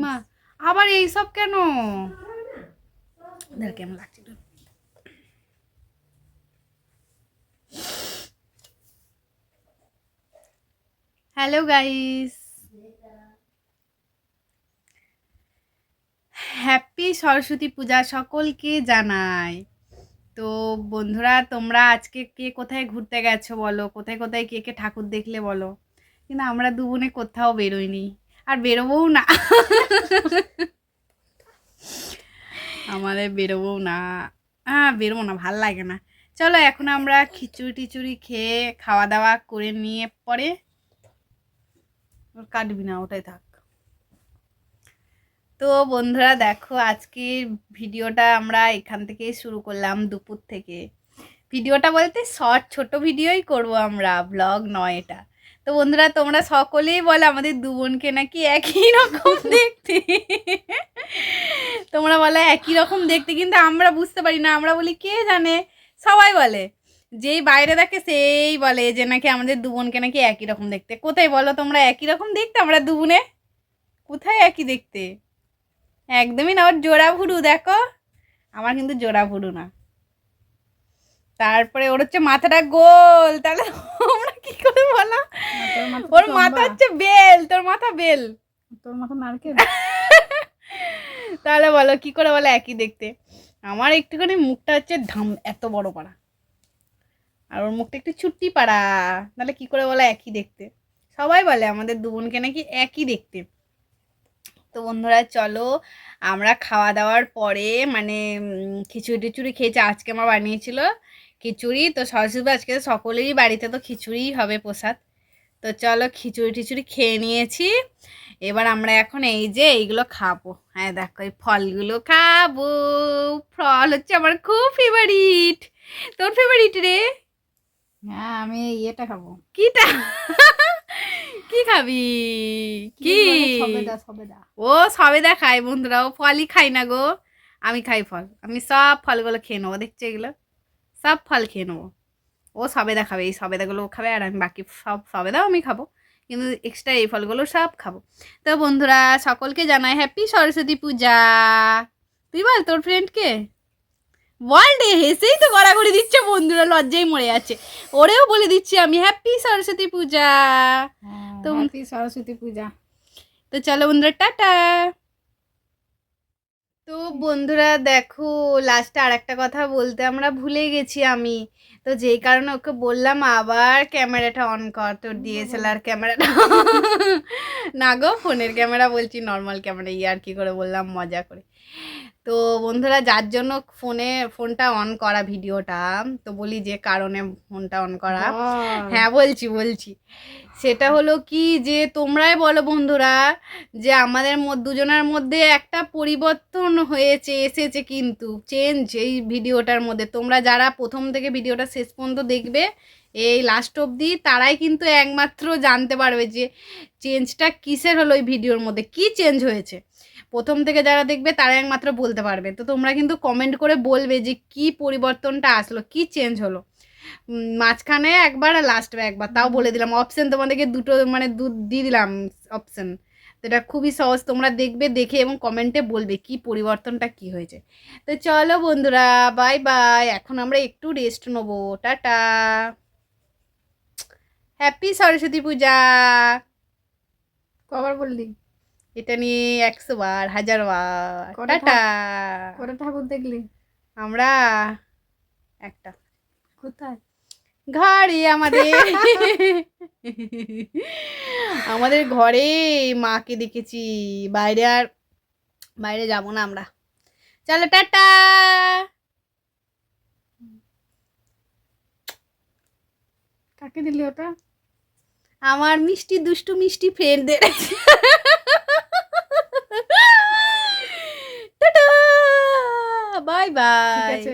মা আবার এইসব কেন? কেমন লাগছে? হ্যালো গাইস, হ্যাপি সরস্বতী পূজা সকলকে জানাই। তো বন্ধুরা, তোমরা আজকে কে কোথায় ঘুরতে গেছো বলো, কোথায় কোথায় কে কে ঠাকুর দেখলে বলো। কিন্তু আমরা দু বোনে কোথাও বেরোইনি, আর বেরোবও না। আমাদের বেরোবও না, বেরোবো না, ভাল লাগে না। চলো এখন আমরা খিচুড়ি টিচুড়ি খেয়ে খাওয়া দাওয়া করে নিয়ে পরে কাটবি না, ওটাই থাক। তো বন্ধুরা দেখো, আজকের ভিডিওটা আমরা এখান থেকেই শুরু করলাম, দুপুর থেকে। ভিডিওটা বলতে শর্ট ছোট ভিডিওই করব আমরা, ব্লগ নয় এটা। তো বন্ধুরা, তোমরা সকলেই বলো আমাদের দু বোনকে নাকি একই রকম দেখতে। তোমরা বলো একই রকম দেখতে, কিন্তু আমরা বুঝতে পারি না। আমরা বলি কে জানে, সবাই বলে, যেই বাইরে দেখে সেই বলে যে নাকি আমাদের দু বোনকে নাকি একই রকম দেখতে। কোথায় বলো তোমরা একই রকম দেখতে আমরা দু বোনে? কোথায় একই দেখতে? একদমই না। ওর জোড়া ভুরু দেখো, আমার কিন্তু জোড়া ভুরু না। তারপরে ওর হচ্ছে মাথাটা গোল, তাহলে তোমরা কি করে বলো? ওর মাথা হচ্ছে বেল, তোর মাথা বেল, তোর মাথা নারকেল। তাহলে বলো কি করে বলো একই দেখতে? আমার একটুখানি মুখটা হচ্ছে ধাম এত বড় পাড়া, আর ওর মুখটা একটু ছুট্টি পাড়া, তাহলে কি করে বলো একই দেখতে? সবাই বলে আমাদের দু বোনকে নাকি একই দেখতে। তো বন্ধুরা চলো, আমরা খাওয়া দাওয়ার পরে মানে খিচুড়ি টিচুড়ি খেয়েছি। আজকে আমার বানিয়েছিল খিচুড়ি। তো সরস্বতী আজকে সকলেরই বাড়িতে তো খিচুড়িই হবে প্রসাদ। তো চলো খিচুড়ি টিচুড়ি খেয়ে নিয়েছি। এবার আমরা এখন এই যে এইগুলো খাবো। হ্যাঁ দেখো, এই ফলগুলো খাবো। ফল হচ্ছে আমার খুব ফেভারিট। তোর ফেভারিট রে? হ্যাঁ, আমি এটা খাবো। কিটা? কি খাবি? কি? ও সবেদা খায় বন্ধুরা, ও ফলই খাই না গো। আমি খাই ফল, আমি সব ফলগুলো খেয়ে নেবো। দেখছো এগুলো সব ফল খেয়ে নেবো। ও সবেদা খাবে, এই সবেদাগুলো খাবে, আর আমি বাকি সব সবেদাও আমি খাবো, কিন্তু এক্সট্রা এই ফলগুলো সব খাবো। তো বন্ধুরা সকলকে জানাই হ্যাপি সরস্বতী পূজা। তুই বল তোর ফ্রেন্ডকে বল রে, হেসেই তো গড়াগড়ি দিচ্ছে বন্ধুরা, লজ্জাই মরে আছে। ওরেও বলে দিচ্ছি আমি হ্যাপি সরস্বতী পূজা। তো হ্যাপি সরস্বতী পূজা। তো চলো বন্ধুরা, টাটা। তো বন্ধুরা দেখো, লাস্টে আর একটা কথা বলতে আমরা ভুলে গেছি আমি। তো যেই কারণে ওকে বললাম আবার ক্যামেরাটা অন কর, তোর ডিএসএলআর ক্যামেরাটা। না গো, ফোনের ক্যামেরা বলছি, নর্মাল ক্যামেরা, আর কি করে বললাম মজা করে। তো বন্ধুরা, যার জন্য ফোনটা অন করা ভিডিওটা, তো বলি যে কারণে ফোনটা অন করা। হ্যাঁ বলছি সেটা হলো কি, যে তোমরাই বলো বন্ধুরা, যে আমাদের দুজনের মধ্যে একটা পরিবর্তন হয়েছে, এসেছে কিন্তু চেঞ্জ এই ভিডিওটার মধ্যে। তোমরা যারা প্রথম থেকে ভিডিওটা শেষ পর্যন্ত দেখবে, এই লাস্ট অবধি, তারাই কিন্তু একমাত্র জানতে পারবে যে চেঞ্জটা কিসের হলো, এই ভিডিওর মধ্যে কি চেঞ্জ হয়েছে। প্রথম থেকে যারা দেখবে তারা একমাত্র বলতে পারবে। তো তোমরা কিন্তু কমেন্ট করে বলবে যে কি পরিবর্তনটা আসলো, কি চেঞ্জ হলো। মাঝখানে একবার আর লাস্টে একবার, তাও বলে দিলাম। অপশন তোমাদেরকে দুটো মানে দিয়ে দিলাম অপশন। তো এটা খুবই সহজ, তোমরা দেখবে, দেখে এবং কমেন্টে বলবে কি পরিবর্তনটা কি হয়েছে। তো চলো বন্ধুরা, বাই বাই। এখন আমরা একটু রেস্ট নেবো। টাটা, হ্যাপি সরস্বতী পূজা। কবার বললি? এটা নিয়ে 100 বার, 1000 বার। টাটা। কটা ঠাকুর দেখলি আমরা? একটা। কোথায়? ঘরে আমাদের। আমাদের ঘরে মাকে দেখেছি, বাইরে যাবো না আমরা। চলো টাটা। কাকে দিলি ওটা? আমার মিষ্টি দুষ্টু মিষ্টি ফ্রেন্ডদের। Tata, bye bye. ঠিক আছে।